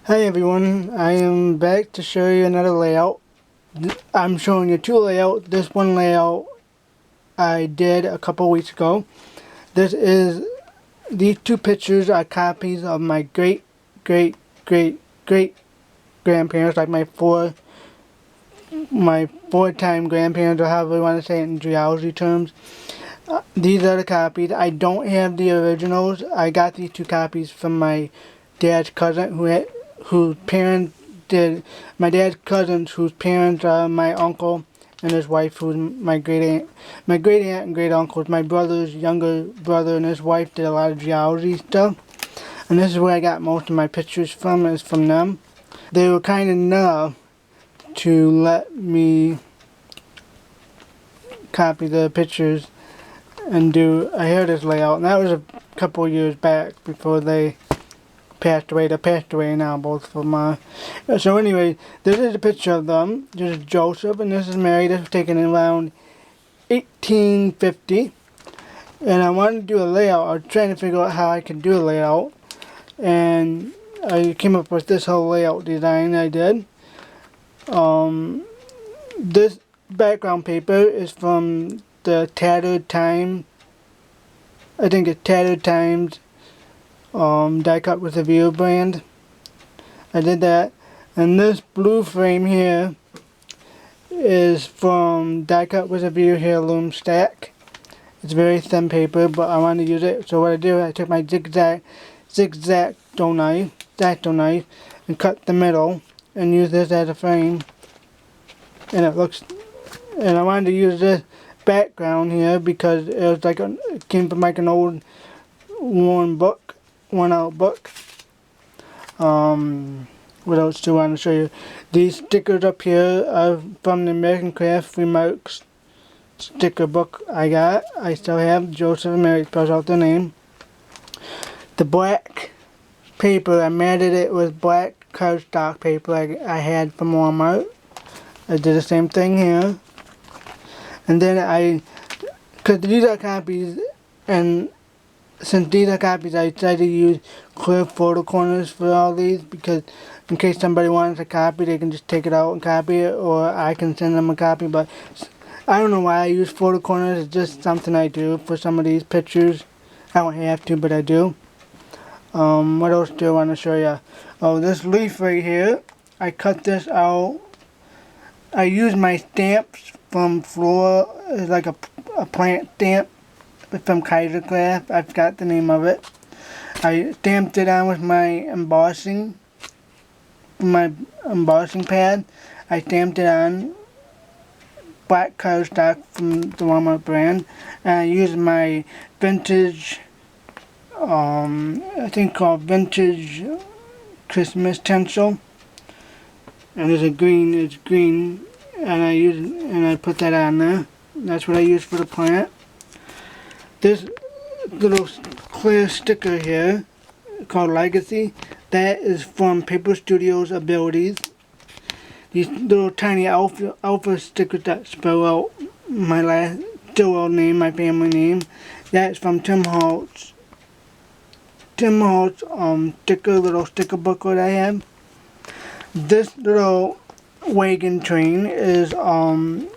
Hi everyone, I am back to show you another layout. I'm showing you two layouts. This one layout I did a couple weeks ago. These two pictures are copies of my great grandparents, like my four-time grandparents, or however you want to say it in geology terms. These are the copies. I don't have the originals. I got these two copies from my dad's cousin whose parents did my dad's cousins whose parents are my uncle and his wife, who's my great aunt. My great aunt and great uncle is my brother's younger brother, and his wife did a lot of geology stuff. And this is where I got most of my pictures from, is from them. They were kind enough to let me copy the pictures and do a heritage layout, and that was a couple years back before they passed away. They passed away now, both of them. So anyway, this is a picture of them. This is Joseph and this is Mary. This was taken around 1850, and I wanted to do a layout. I was trying to figure out how I could do a layout, and I came up with this whole layout design I did. This background paper is from the Tattered Time. I think it's Tattered Times die cut with a view brand. I did that. And this blue frame here is from die cut with a view heirloom stack. It's very thin paper, but I wanted to use it. So what I did, I took my X-Acto knife, and cut the middle and use this as a frame. And I wanted to use this background here because it was like it came from like an old worn out book. What else do I want to show you? These stickers up here are from the American Craft Remarks sticker book I still have. Joseph and Mary spells out their name. The black paper, I matted it with black cardstock paper I had from Walmart. I did the same thing here. And then because these are copies, and since these are copies, I decided to use clear photo corners for all these, because in case somebody wants a copy, they can just take it out and copy it, or I can send them a copy. But I don't know why I use photo corners. It's just something I do for some of these pictures. I don't have to, but I do. What else do I want to show you? Oh, this leaf right here, I cut this out. I used my stamps from Flora. It's like a plant stamp from Kaisercraft. I forgot the name of it. I stamped it on with my embossing pad. I stamped it on black cardstock from the Walmart brand, and I used my vintage, I think called vintage Christmas stencil. And it's green, and I put that on there. That's what I use for the plant. This little clear sticker here called Legacy, that is from Paper Studio's Abilities. These little tiny alpha stickers that spell out my Joel name, my family name. That's from Tim Holtz little sticker booklet I have. This little wagon train is from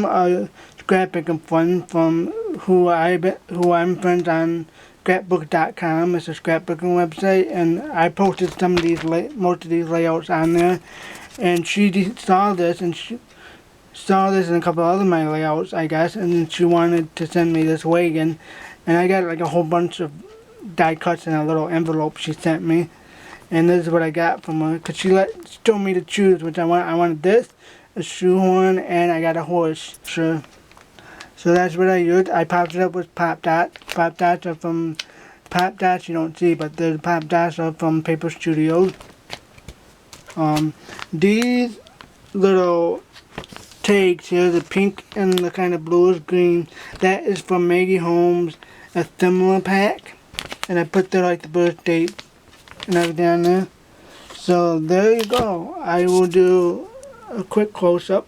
a scrapbooking fund from who I'm friends on Scarpbook.com. It's a scrapbooking website, and I posted most of these layouts on there. And she saw this, and she saw this in a couple other of my layouts, I guess, and she wanted to send me this wagon, and I got like a whole bunch of die cuts in a little envelope she sent me. And this is what I got from her, because she told me to choose which I want. I wanted this, a shoehorn, and I got a horse. Sure. So that's what I used. I popped it up with Pop Dots. Pop Dots are from Pop Dots. You don't see, but the Pop Dots are from Paper Studios. These little tags here, the pink and the kind of bluish green, that is from Maggie Holmes' ephemera pack, and I put the birth date and everything on there. So there you go. I will do a quick close-up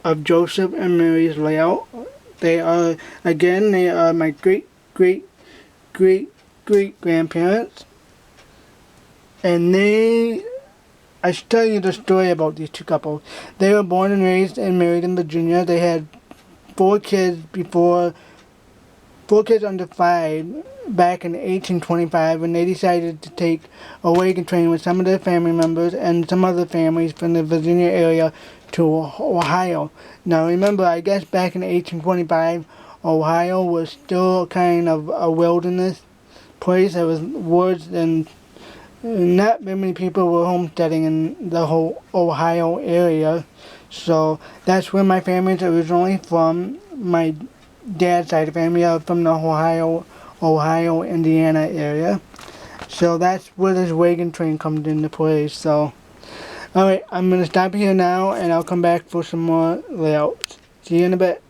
of Joseph and Mary's layout. They are my great grandparents. And I should tell you the story about these two couples. They were born and raised and married in Virginia. They had 4 kids under 5 back in 1825 when they decided to take a wagon train with some of their family members and some other families from the Virginia area to Ohio. Now remember, I guess back in 1825, Ohio was still kind of a wilderness place. There was woods and not very many people were homesteading in the whole Ohio area. So that's where my family's originally from. My dad's side of the family are from the Ohio, Indiana area. So that's where this wagon train comes into play. So, alright, I'm going to stop here now and I'll come back for some more layouts. See you in a bit.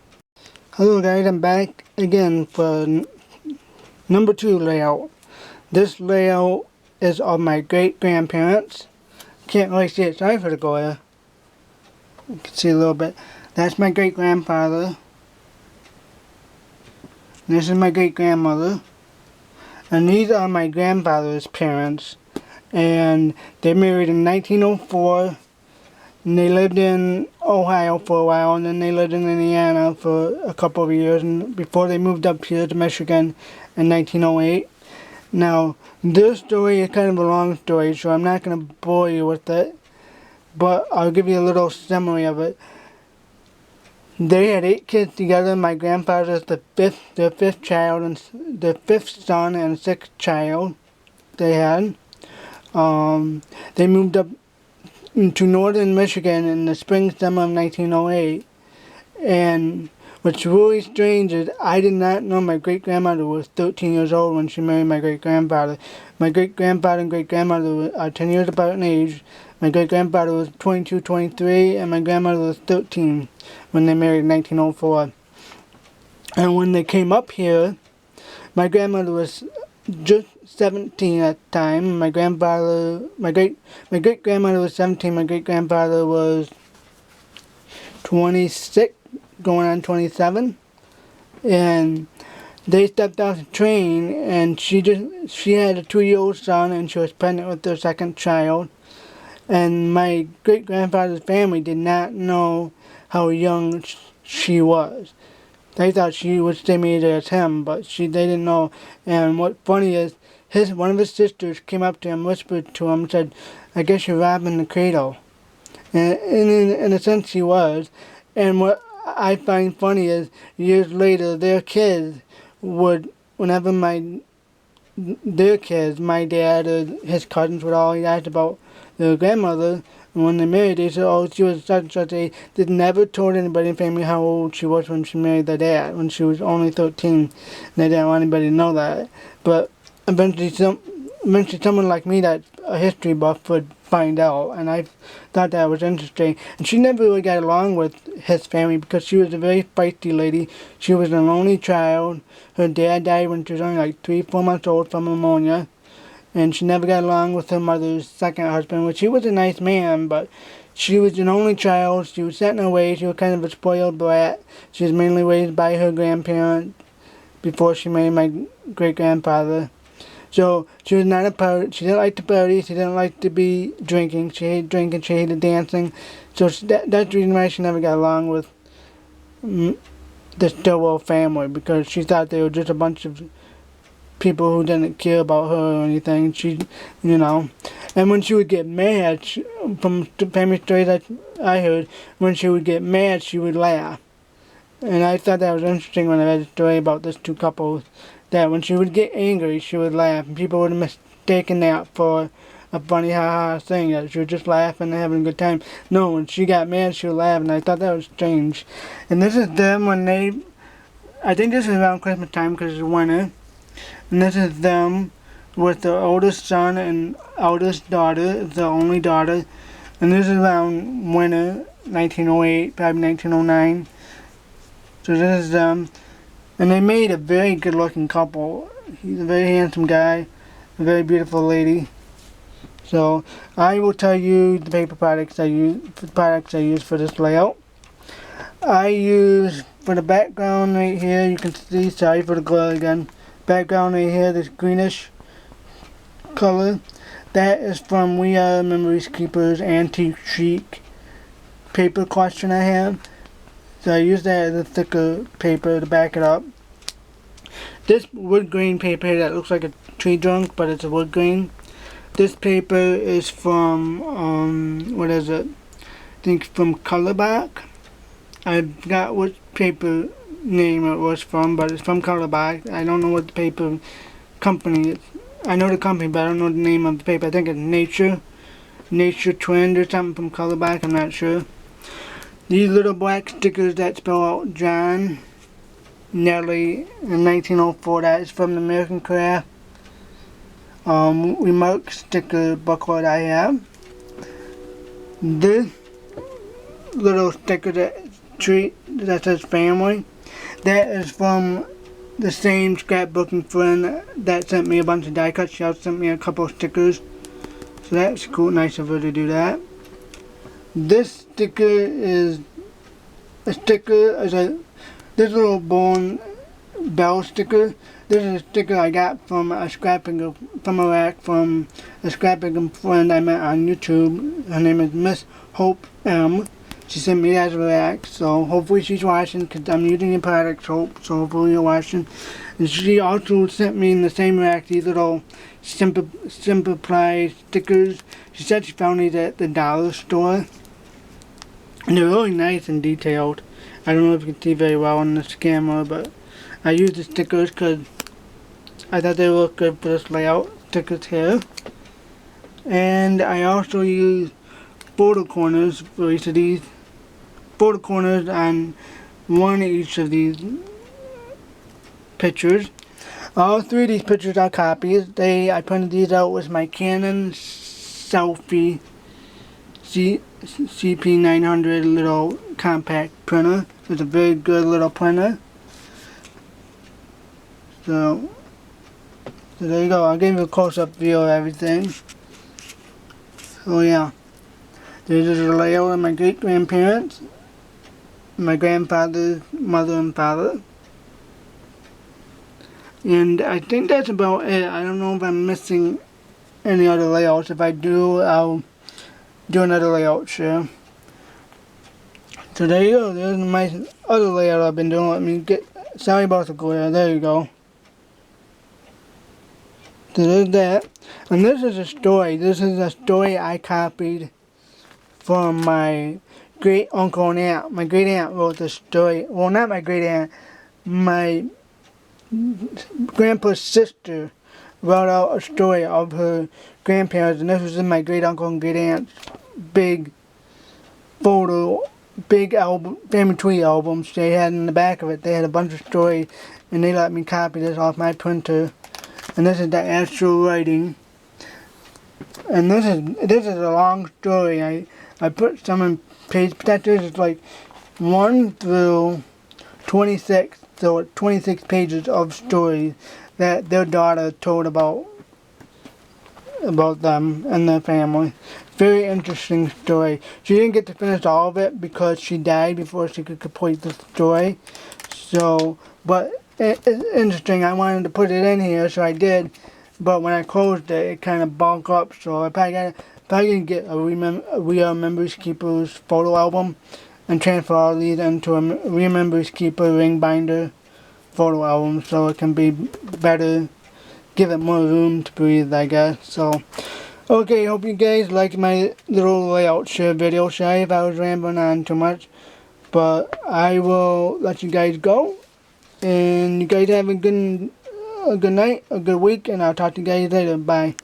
Hello guys, I'm back again for number 2 layout. This layout is of my great-grandparents. Can't really see it, sorry for the glare. You can see a little bit. That's my great-grandfather. This is my great-grandmother. And these are my grandfather's parents. And they married in 1904. And they lived in Ohio for a while, and then they lived in Indiana for a couple of years, and before they moved up here to Michigan in 1908. Now, this story is kind of a long story, so I'm not going to bore you with it, but I'll give you a little summary of it. They had 8 kids together. My grandfather is their fifth child, and their 5th son and 6th child they had. They moved up to northern Michigan in the spring summer of 1908, and what's really strange is I did not know my great-grandmother was 13 years old when she married my great-grandfather. My great-grandfather and great-grandmother are 10 years apart in age. My great-grandfather was 22, 23, and my grandmother was 13 when they married in 1904. And when they came up here, my grandmother was just 17 at the time. My great-grandmother was 17. My great-grandfather was 26, going on 27, and they stepped off the train, and she had a 2-year-old son, and she was pregnant with their 2nd child. And my great-grandfather's family did not know how young she was. They thought she was the same age as him, but they didn't know. And what's funny is one of his sisters came up to him, whispered to him, said, "I guess you're robbing the cradle." And in a sense, she was. And what I find funny is years later, their kids would, whenever my dad or his cousins would always ask about their grandmother, and when they married, they said, "Oh, she was such and such age." They never told anybody in the family how old she was when she married their dad, when she was only 13. And they didn't want anybody to know that. But eventually someone like me that's a history buff would find out, and I thought that was interesting. And she never really got along with his family because she was a very feisty lady. She was an only child. Her dad died when she was only like 3-4 months old from pneumonia, and she never got along with her mother's 2nd husband, which he was a nice man, but she was an only child. She was set in her ways. She was kind of a spoiled brat. She was mainly raised by her grandparents before she married my great-grandfather. So she was not a party. She didn't like to party. She didn't like to be drinking. She hated drinking. She hated dancing. So that's the reason why she never got along with the Stillwell family, because she thought they were just a bunch of people who didn't care about her or anything. And when she would get mad, from family stories that I heard, when she would get mad, she would laugh. And I thought that was interesting when I read a story about these 2 couples, that when she would get angry, she would laugh, and people would have mistaken that for a funny ha-ha thing, that she was just laughing and having a good time. No, when she got mad, she would laugh, and I thought that was strange. And this is them when I think this is around Christmas time because it's winter, and this is them with their oldest son and eldest daughter, the only daughter, and this is around winter, 1908, probably 1909. So this is them. And they made a very good looking couple. He's a very handsome guy, a very beautiful lady. So I will tell you the paper products I use for this layout. I use, for the background right here, you can see, sorry for the glare again, background right here, this greenish color. That is from We Are Memories Keepers Antique Chic paper collection I have. So I use that as a thicker paper to back it up. This wood grain paper that looks like a tree trunk, but it's a wood grain. This paper is from, what is it? I think from Colorback. I forgot what paper name it was from, but it's from Colorback. I don't know what the paper company is. I know the company, but I don't know the name of the paper. I think it's Nature Trend or something from Colorback. I'm not sure. These little black stickers that spell out John Nelly in 1904. That is from the American Craft remark sticker booklet I have. This little sticker that says family, that is from the same scrapbooking friend that sent me a bunch of die cuts. She also sent me a couple of stickers, so that's cool, nice of her to do that. This sticker is this little bone bell sticker. This is a sticker I got from a scrapbooking friend I met on YouTube. Her name is Miss Hope M. She sent me that as a rack, so hopefully she's watching, because I'm using the product Hope, so hopefully you're watching. And she also sent me in the same rack these little Simplify stickers. She said she found these at the dollar store. And they're really nice and detailed. I don't know if you can see very well on this camera, but I used the stickers because I thought they looked good for this layout. Stickers here. And I also used photo corners for each of these. Photo corners on one of each of these pictures. All three of these pictures are copies. I printed these out with my Canon Selfie CP900 little compact printer. It's a very good little printer. So there you go. I'll give you a close-up view of everything. So yeah, this is a layout of my great-grandparents, my grandfather's mother and father. And I think that's about it. I don't know if I'm missing any other layouts. If I do, I'll do another layout share. So there you go. There's my other layout I've been doing. Let me get. Sorry about the glare. There you go. So there's that. And this is a story. This is a story I copied from my great uncle and aunt. My great aunt wrote this story. Well, not my great aunt. My grandpa's sister wrote out a story of her grandparents, and this was in my great uncle and great aunt's big album, family tree albums they had in the back of it. They had a bunch of stories, and they let me copy this off my printer. And this is the actual writing. And this is a long story. I put some in page protectors. It's like 1 through 26. So 26 pages of stories that their daughter told about them and their family. Very interesting story. She didn't get to finish all of it because she died before she could complete the story. So, but it's interesting. I wanted to put it in here, so I did. But when I closed it, it kind of bulked up. So I probably gonna get a We Are Memories Keepers photo album and transfer all these into a We Are Memories Keeper ring binder photo album, so it can be better, give it more room to breathe, I guess. So, okay, hope you guys liked my little layout share video. Sorry if I was rambling on too much, but I will let you guys go, and you guys have a good night, a good week, and I'll talk to you guys later. Bye.